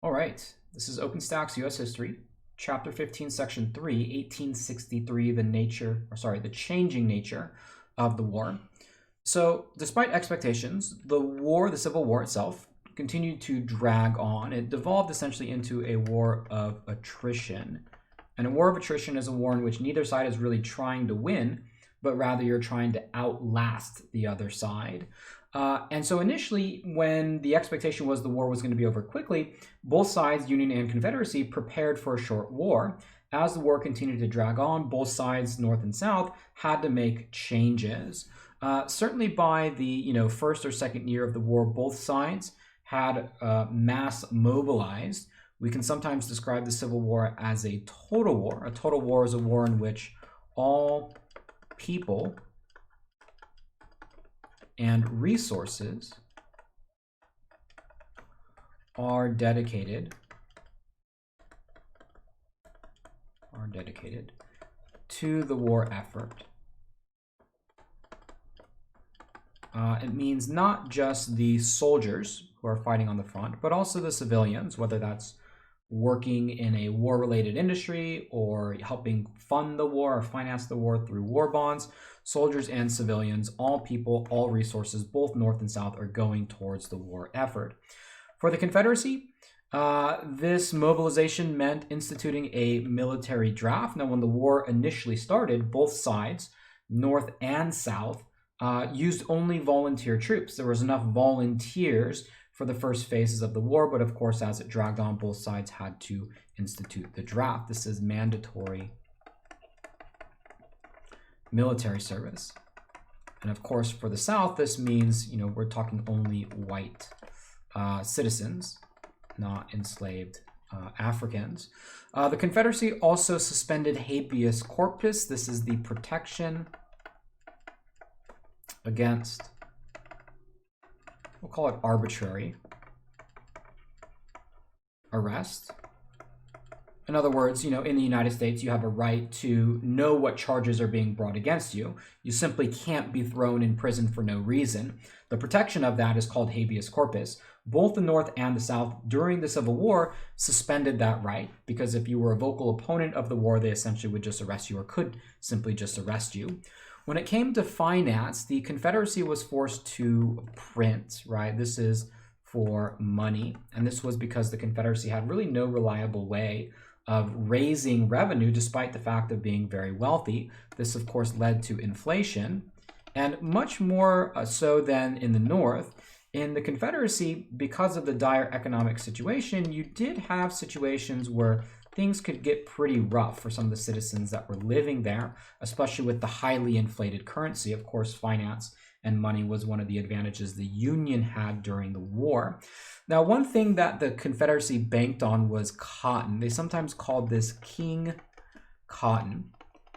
All right, this is Openstax U.S. History, Chapter 15, Section 3, 1863, the changing nature of the war. So, despite expectations, the Civil War itself, continued to drag on. It devolved essentially into a war of attrition. And a war of attrition is a war in which neither side is really trying to win, but rather you're trying to outlast the other side. And so initially, when the expectation was the war was going to be over quickly, both sides, Union and Confederacy, prepared for a short war. As the war continued to drag on, both sides, North and South, had to make changes. Certainly by the first or second year of the war, both sides had mass mobilized. We can sometimes describe the Civil War as a total war. A total war is a war in which all people and resources are dedicated to the war effort. It means not just the soldiers who are fighting on the front, but also the civilians, whether that's working in a war-related industry or helping fund the war or finance the war through war bonds. Soldiers and civilians, all people, all resources, both North and South, are going towards the war effort. For the Confederacy, this mobilization meant instituting a military draft. Now, when the war initially started, both sides, North and South, used only volunteer troops. There was enough volunteers for the first phases of the war, but of course, as it dragged on, both sides had to institute the draft. This is mandatory military service. And of course, for the South, this means, we're talking only white citizens, not enslaved Africans. The Confederacy also suspended habeas corpus. This is the protection against, we'll call it arbitrary arrest. In other words, in the United States, you have a right to know what charges are being brought against you. You simply can't be thrown in prison for no reason. The protection of that is called habeas corpus. Both the North and the South during the Civil War suspended that right, because if you were a vocal opponent of the war, they essentially would just arrest you or could simply just arrest you. When it came to finance, the Confederacy was forced to print, right? This is for money. And this was because the Confederacy had really no reliable way of raising revenue despite the fact of being very wealthy. This, of course, led to inflation, and much more so than in the North. In the Confederacy, because of the dire economic situation, you did have situations where things could get pretty rough for some of the citizens that were living there, especially with the highly inflated currency. Of course, finance and money was one of the advantages the Union had during the war. Now, one thing that the Confederacy banked on was cotton. They sometimes called this King Cotton,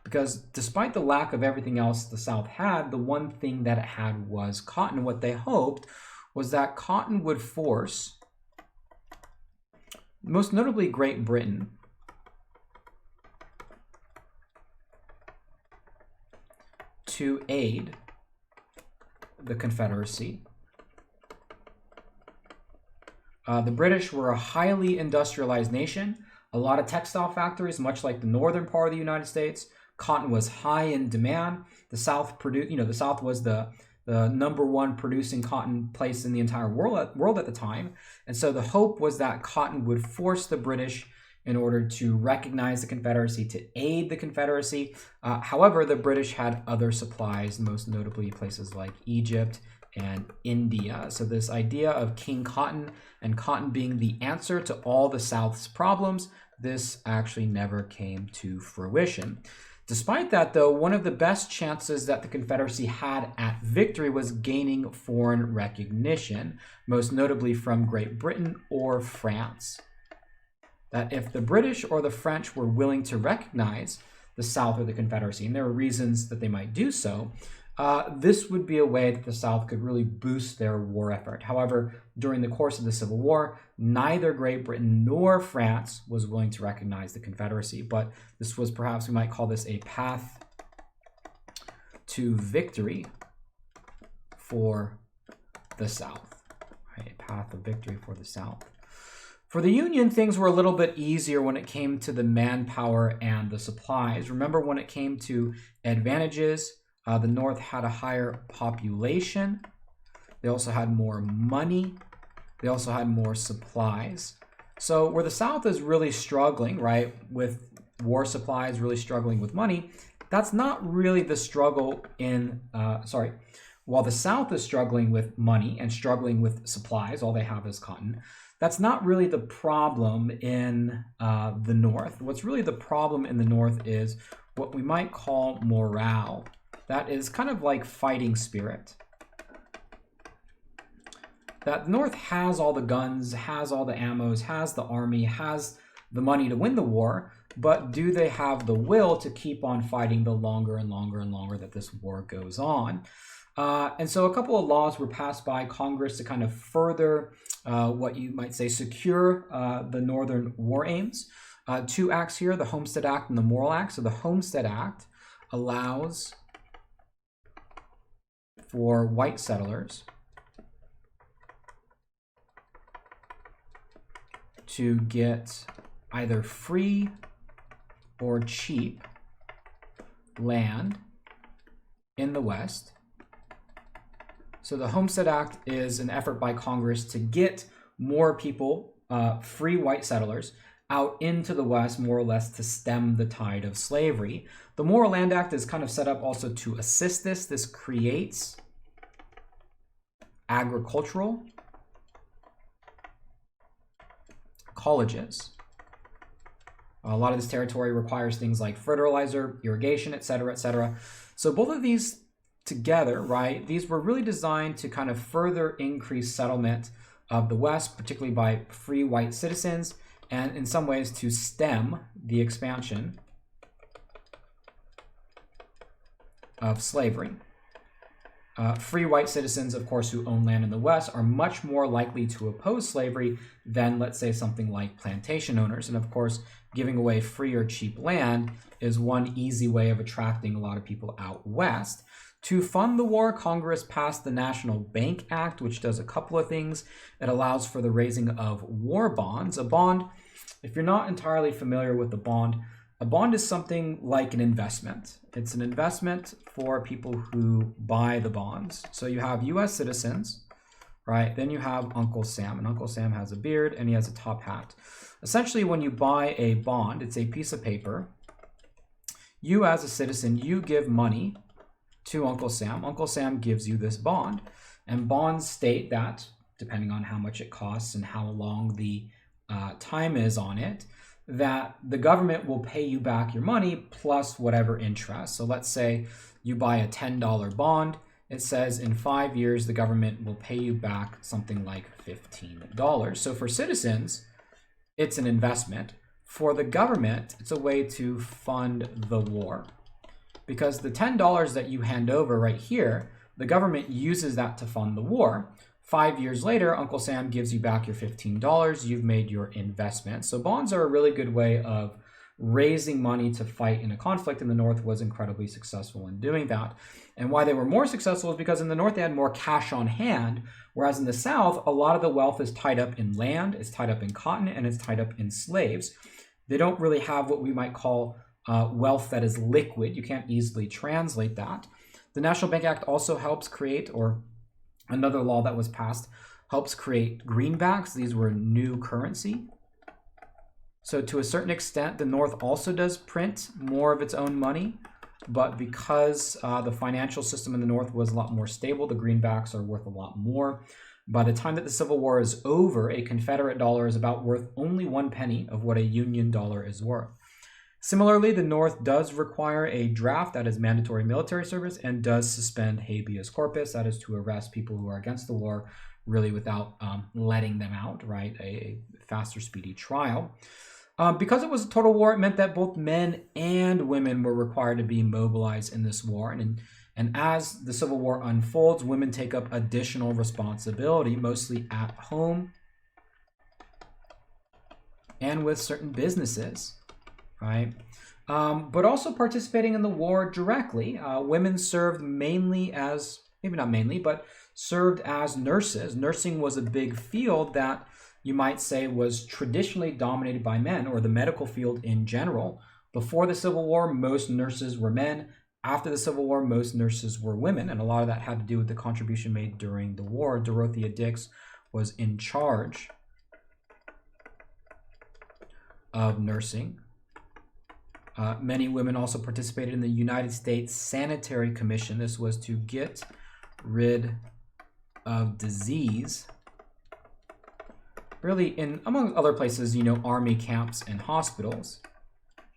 because despite the lack of everything else the South had, the one thing that it had was cotton. What they hoped was that cotton would force, most notably Great Britain, to aid the Confederacy. The British were a highly industrialized nation, a lot of textile factories, much like the northern part of the United States. Cotton was high in demand. The South the South was the number one producing cotton place in the entire world at the time. And so the hope was that cotton would force the British in order to recognize the Confederacy, to aid the Confederacy. However, the British had other supplies, most notably places like Egypt and India. So this idea of King Cotton and cotton being the answer to all the South's problems, this actually never came to fruition. Despite that, though, one of the best chances that the Confederacy had at victory was gaining foreign recognition, most notably from Great Britain or France. That if the British or the French were willing to recognize the South or the Confederacy, and there were reasons that they might do so, this would be a way that the South could really boost their war effort. However, during the course of the Civil War, neither Great Britain nor France was willing to recognize the Confederacy, but this was perhaps, we might call this a path to victory for the South, right? A path of victory for the South. For the Union, things were a little bit easier when it came to the manpower and the supplies. Remember, when it came to advantages, the North had a higher population. They also had more money. They also had more supplies. So where the South is really struggling, right, with war supplies, really struggling with money, that's not really the struggle in, while the South is struggling with money and struggling with supplies, all they have is cotton, that's not really the problem in the North. What's really the problem in the North is what we might call morale. That is kind of like fighting spirit. That the North has all the guns, has all the ammos, has the army, has the money to win the war, but do they have the will to keep on fighting the longer and longer and longer that this war goes on? And so a couple of laws were passed by Congress to kind of further what you might say secure the Northern war aims. Two acts here, the Homestead Act and the Morrill Act. So the Homestead Act allows for white settlers to get either free or cheap land in the West. So the Homestead Act is an effort by Congress to get more people, free white settlers, out into the West, more or less to stem the tide of slavery. The Morrill Land Act is kind of set up also to assist this. This creates agricultural colleges. A lot of this territory requires things like fertilizer, irrigation, et cetera, et cetera. So both of these together, right, these were really designed to kind of further increase settlement of the West, particularly by free white citizens, and in some ways to stem the expansion of slavery. Free white citizens, of course, who own land in the West are much more likely to oppose slavery than, let's say, something like plantation owners. And of course, giving away free or cheap land is one easy way of attracting a lot of people out West. To fund the war, Congress passed the National Bank Act, which does a couple of things. It allows for the raising of war bonds. A bond, if you're not entirely familiar with a bond is something like an investment. It's an investment for people who buy the bonds. So you have U.S. citizens, right? Then you have Uncle Sam, and Uncle Sam has a beard and he has a top hat. Essentially, when you buy a bond, it's a piece of paper. You as a citizen, you give money to Uncle Sam. Uncle Sam gives you this bond. And bonds state that, depending on how much it costs and how long the time is on it, that the government will pay you back your money plus whatever interest. So let's say you buy a $10 bond. It says in 5 years, the government will pay you back something like $15. So for citizens, it's an investment. For the government, it's a way to fund the war. Because the $10 that you hand over right here, the government uses that to fund the war. 5 years later, Uncle Sam gives you back your $15. You've made your investment. So bonds are a really good way of raising money to fight in a conflict, and the North was incredibly successful in doing that. And why they were more successful is because in the North they had more cash on hand, whereas in the South, a lot of the wealth is tied up in land, it's tied up in cotton, and it's tied up in slaves. They don't really have what we might call wealth that is liquid. You can't easily translate that. The National Bank Act also helps create, or another law that was passed, helps create greenbacks. These were new currency. So to a certain extent, the North also does print more of its own money, but because the financial system in the North was a lot more stable, the greenbacks are worth a lot more. By the time that the Civil War is over, a Confederate dollar is about worth only 1 penny of what a Union dollar is worth. Similarly, the North does require a draft, that is mandatory military service, and does suspend habeas corpus, that is to arrest people who are against the war, really without letting them out, right? A faster, speedy trial. Because it was a total war, it meant that both men and women were required to be mobilized in this war. And as the Civil War unfolds, women take up additional responsibility, mostly at home and with certain businesses. Right? But also participating in the war directly. Women served mainly as, maybe not mainly, but served as nurses. Nursing was a big field that you might say, was traditionally dominated by men, or the medical field in general. Before the Civil War, most nurses were men. After the Civil War, most nurses were women, and a lot of that had to do with the contribution made during the war. Dorothea Dix was in charge of nursing. Many women also participated in the United States Sanitary Commission. This was to get rid of disease, really, in, among other places, army camps and hospitals.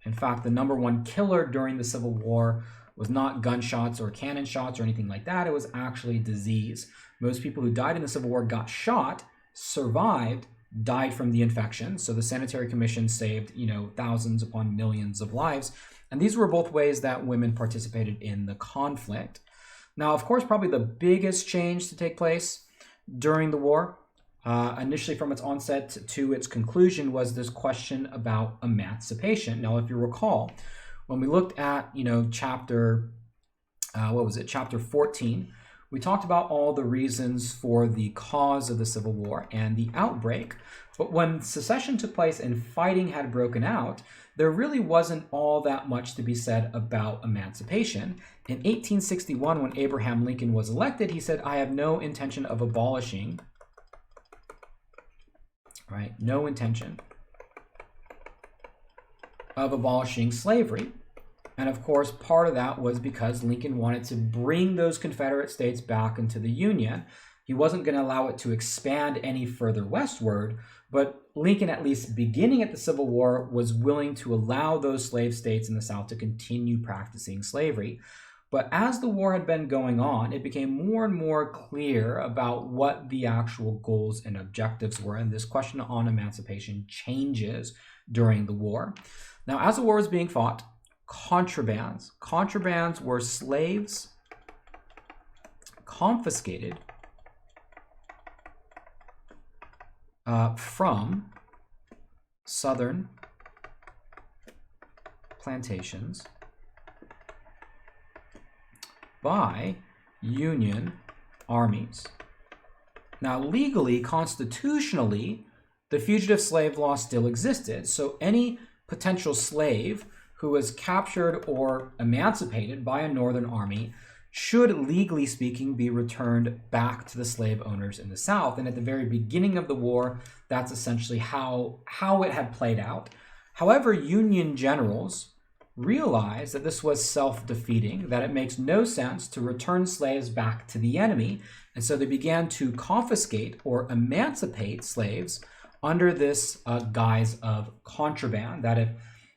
In fact, the #1 killer during the Civil War was not gunshots or cannon shots or anything like that. It was actually disease. Most people who died in the Civil War got shot, survived, died from the infection. So the Sanitary Commission saved, thousands upon millions of lives. And these were both ways that women participated in the conflict. Now, of course, probably the biggest change to take place during the war, initially from its onset to its conclusion, was this question about emancipation. Now, if you recall, when we looked at, chapter 14, we talked about all the reasons for the cause of the Civil War and the outbreak. But when secession took place and fighting had broken out, there really wasn't all that much to be said about emancipation. In 1861, when Abraham Lincoln was elected, he said, "I have no intention of abolishing," right? No intention of abolishing slavery. And of course, part of that was because Lincoln wanted to bring those Confederate states back into the Union. He wasn't going to allow it to expand any further westward, but Lincoln, at least beginning at the Civil War, was willing to allow those slave states in the South to continue practicing slavery. But as the war had been going on, it became more and more clear about what the actual goals and objectives were, and this question on emancipation changes during the war. Now, as the war was being fought, contrabands were slaves confiscated from southern plantations by Union armies. Now, legally, constitutionally, the fugitive slave law still existed, so any potential slave who was captured or emancipated by a northern army should, legally speaking, be returned back to the slave owners in the South. And at the very beginning of the war, that's essentially how it had played out. However, Union generals realized that this was self-defeating, that it makes no sense to return slaves back to the enemy, and so they began to confiscate or emancipate slaves under this guise of contraband, that if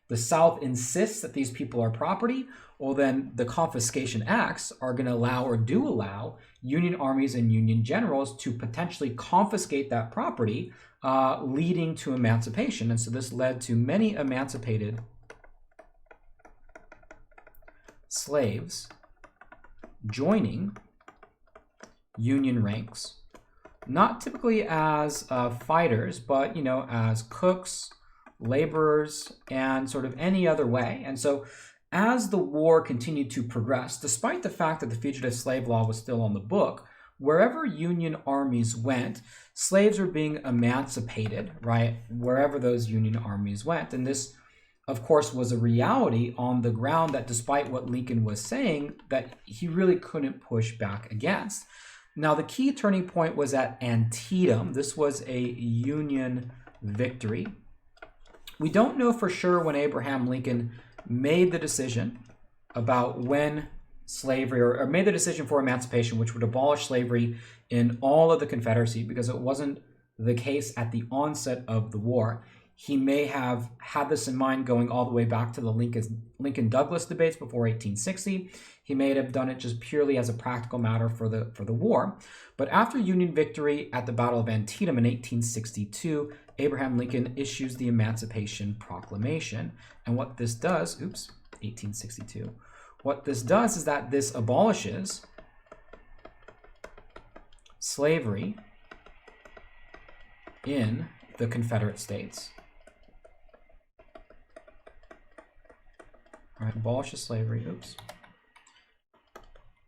the South insists that these people are property, well, then the confiscation acts are going to allow, or do allow, Union armies and Union generals to potentially confiscate that property, leading to emancipation. And so this led to many emancipated slaves joining Union ranks, not typically as fighters, but, as cooks, laborers, and sort of any other way. And so as the war continued to progress, despite the fact that the fugitive slave law was still on the book, wherever Union armies went, slaves were being emancipated, right? Wherever those Union armies went. And this, of course, was a reality on the ground that, despite what Lincoln was saying, that he really couldn't push back against. Now, the key turning point was at Antietam. This was a Union victory. We don't know for sure when Abraham Lincoln made the decision about when slavery, or made the decision for emancipation, which would abolish slavery in all of the Confederacy, because it wasn't the case at the onset of the war. He may have had this in mind going all the way back to the Lincoln-Douglas debates before 1860. He may have done it just purely as a practical matter for the war. But after Union victory at the Battle of Antietam in 1862, Abraham Lincoln issues the Emancipation Proclamation. And what this does, 1862, what this does is that this abolishes slavery in the Confederate States. All right, abolishes slavery,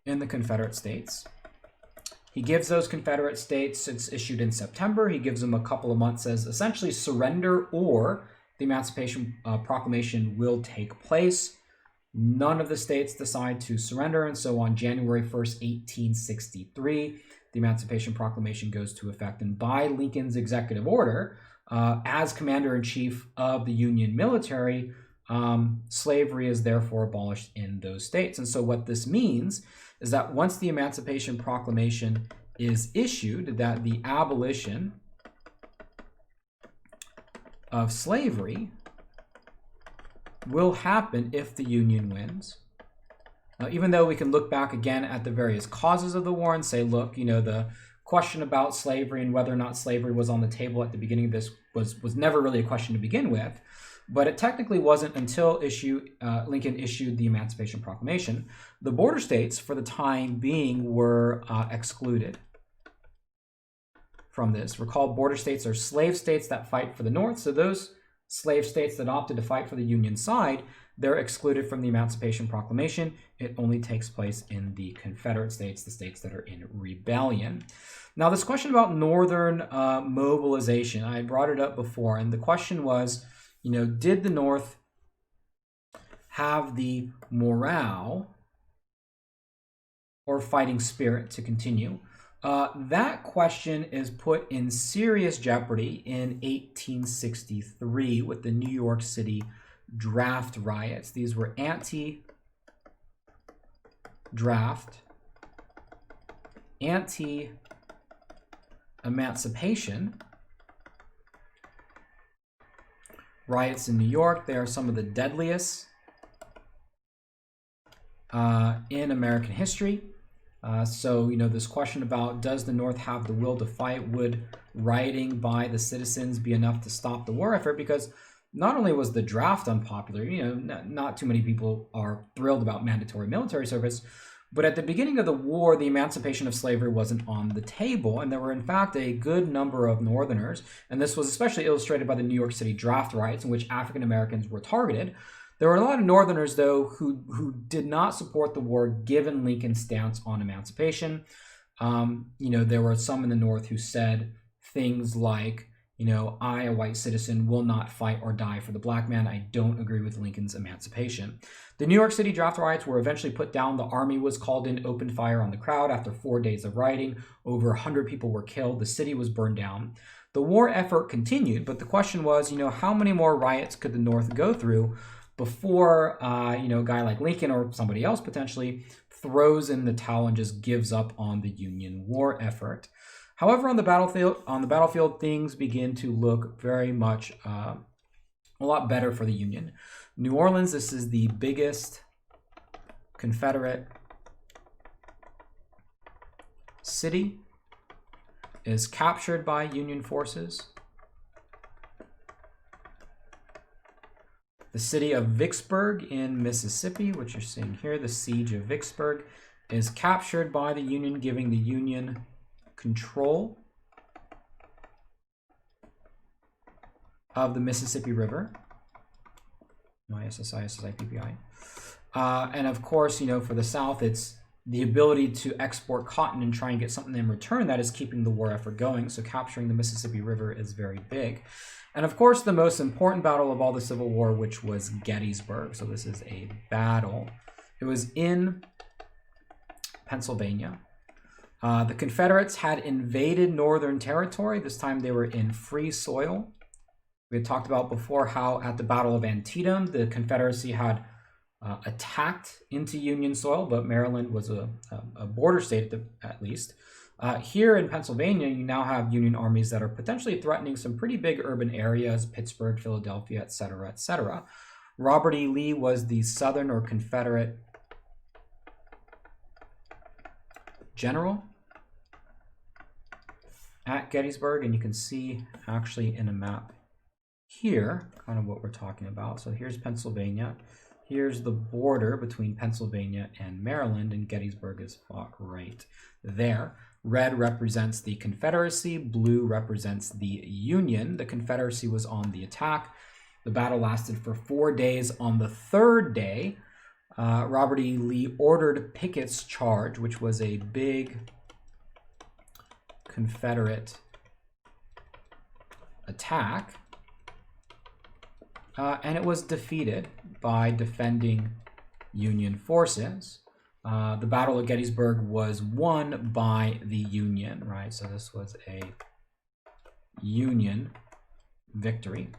in the Confederate States. He gives those Confederate states, it's issued in September, he gives them a couple of months, says essentially surrender or the Emancipation Proclamation will take place. None of the states decide to surrender, and so on January 1st, 1863, the Emancipation Proclamation goes to effect. And by Lincoln's executive order, as commander-in-chief of the Union military, slavery is therefore abolished in those states. And so what this means is that once the Emancipation Proclamation is issued, that the abolition of slavery will happen if the Union wins. Even though we can look back again at the various causes of the war and say, look, the question about slavery and whether or not slavery was on the table at the beginning of this was never really a question to begin with. But it technically wasn't until Lincoln issued the Emancipation Proclamation. The border states, for the time being, were excluded from this. Recall, border states are slave states that fight for the North. So those slave states that opted to fight for the Union side, they're excluded from the Emancipation Proclamation. It only takes place in the Confederate states, the states that are in rebellion. Now, this question about Northern mobilization, I brought it up before, and the question was, did the North have the morale or fighting spirit to continue? That question is put in serious jeopardy in 1863 with the New York City draft riots. These were anti-draft, anti-emancipation riots in New York. They are some of the deadliest in American history. So, this question about does the North have the will to fight? Would rioting by the citizens be enough to stop the war effort? Because not only was the draft unpopular, not too many people are thrilled about mandatory military service, but at the beginning of the war, the emancipation of slavery wasn't on the table, and there were in fact a good number of Northerners, and this was especially illustrated by the New York City draft riots in which African Americans were targeted. There were a lot of Northerners, though, who did not support the war given Lincoln's stance on emancipation. There were some in the North who said things like, I, a white citizen, will not fight or die for the black man. I don't agree with Lincoln's emancipation. The New York City draft riots were eventually put down. The army was called in, opened fire on the crowd. After 4 days of rioting, over 100 people were killed. The city was burned down. The war effort continued, but the question was, how many more riots could the North go through before, a guy like Lincoln or somebody else potentially throws in the towel and just gives up on the Union war effort. However, on the battlefield, things begin to look very much a lot better for the Union. New Orleans, this is the biggest Confederate city, is captured by Union forces. The city of Vicksburg in Mississippi, which you're seeing here, the siege of Vicksburg, is captured by the Union, giving the Union control of the Mississippi River. ISSI, and of course, for the South, it's the ability to export cotton and try and get something in return that is keeping the war effort going. So capturing the Mississippi River is very big. And of course, the most important battle of all the Civil War, which was Gettysburg. So this is a battle. It was in Pennsylvania. The Confederates had invaded Northern territory. This time they were in free soil. We had talked about before how at the Battle of Antietam, the Confederacy had attacked into Union soil, but Maryland was a border state at least. Here in Pennsylvania, you now have Union armies that are potentially threatening some pretty big urban areas, Pittsburgh, Philadelphia, etc., etc. Robert E. Lee was the Southern or Confederate general at Gettysburg, and you can see actually in a map here kind of what we're talking about. So here's Pennsylvania. Here's the border between Pennsylvania and Maryland, and Gettysburg is fought right there. Red represents the Confederacy, blue represents the Union. The Confederacy was on the attack. The battle lasted for 4 days. On the third day, Robert E. Lee ordered Pickett's charge, which was a big Confederate attack, and it was defeated by defending Union forces. The Battle of Gettysburg was won by the Union, right? So this was a Union victory.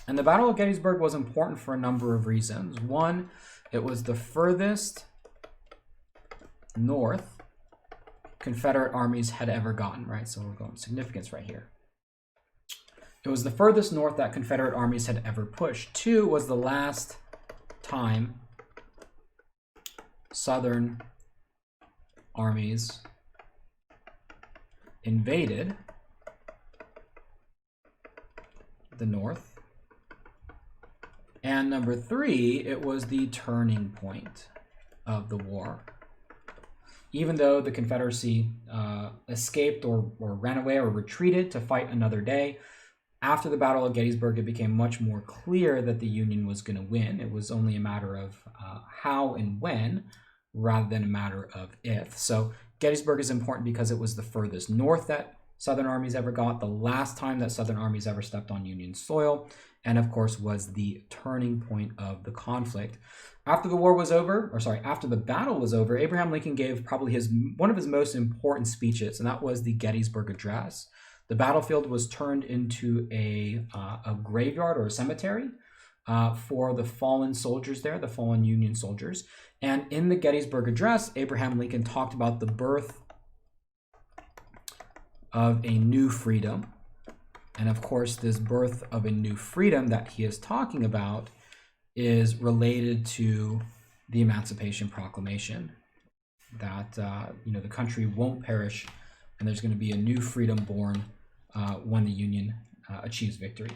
And the Battle of Gettysburg was important for a number of reasons. One, it was the furthest north Confederate armies had ever gotten, right? So we're going significance right here. It was the furthest north that Confederate armies had ever pushed. Two, was the last time Southern armies invaded the North. And number three, it was the turning point of the war. Even though the Confederacy escaped or ran away or retreated to fight another day, after the Battle of Gettysburg, it became much more clear that the Union was going to win. It was only a matter of how and when, rather than a matter of if. So Gettysburg is important because it was the furthest north that Southern armies ever got, the last time that Southern armies ever stepped on Union soil, and of course was the turning point of the conflict. After the war was over, after the battle was over, Abraham Lincoln gave probably one of his most important speeches, and that was the Gettysburg Address. The battlefield was turned into a graveyard or a cemetery for the fallen soldiers there, the fallen Union soldiers. And in the Gettysburg Address, Abraham Lincoln talked about the birth of a new freedom. And of course, this birth of a new freedom that he is talking about is related to the Emancipation Proclamation, that the country won't perish and there's going to be a new freedom born when the Union achieves victory.